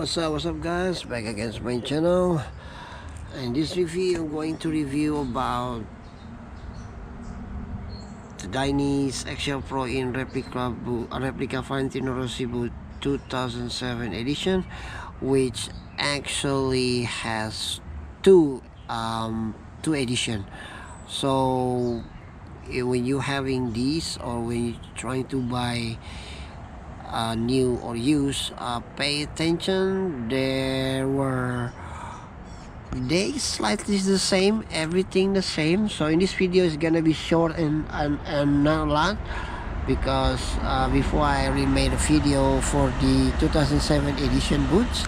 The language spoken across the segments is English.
What's up guys, back again to my channel. In this review I'm going to review about the dainese XL Pro in replica Valentino Rossi boot 2007 edition, which actually has two edition. So when you having these, or when you're trying to buy new or used, pay attention. They slightly the same, everything the same. So in this video is gonna be short and not a lot, because before I already made a video for the 2007 edition boots.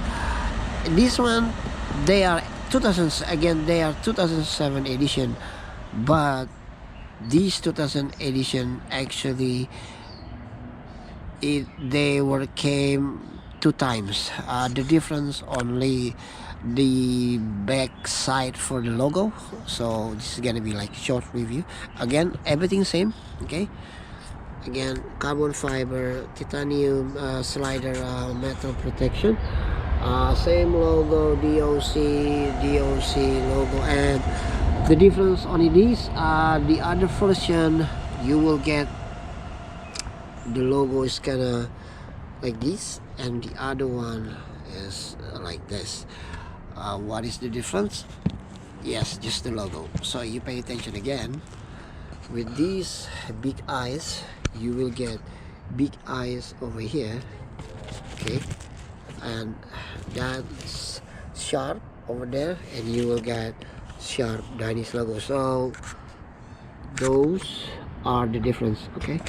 This one, they are 2007 edition, but these 2000 edition actually came two times. The difference only the back side for the logo. So this is gonna be like short review. Again, everything same. Okay, again, carbon fiber, titanium slider, metal protection, same logo, DOC logo. And the difference only these, the other version you will get the logo is kinda like this, and the other one is like this. What is the difference? Yes, just the logo. So you pay attention again. With these big eyes, you will get big eyes over here, okay, and that's sharp over there, and you will get sharp dainese logo. So those are the difference. Okay,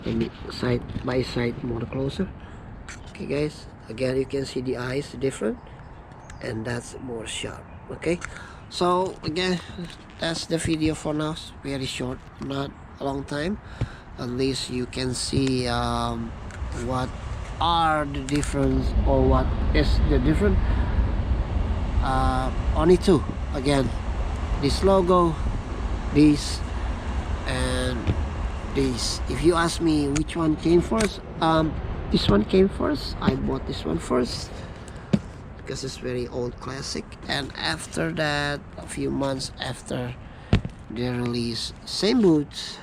let me side by side more closer. Okay guys, again you can see the eyes different, and that's more sharp. Okay, so again, that's the video for now. It's very short, not a long time. At least you can see what are the difference, or what is the difference. Only two. Again, this logo, this, and this. If you ask me which one came first, this one came first. I bought this one first because it's very old classic, and after that, a few months after they release, same boots,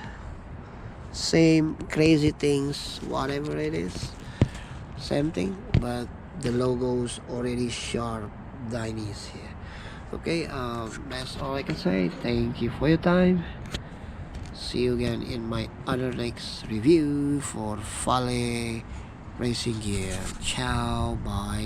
same crazy things, whatever it is, same thing, but the logo's already sharp dainese here. Okay, that's all I can say. Thank you for your time. See you again in my other next review for Fale racing gear. Ciao, bye.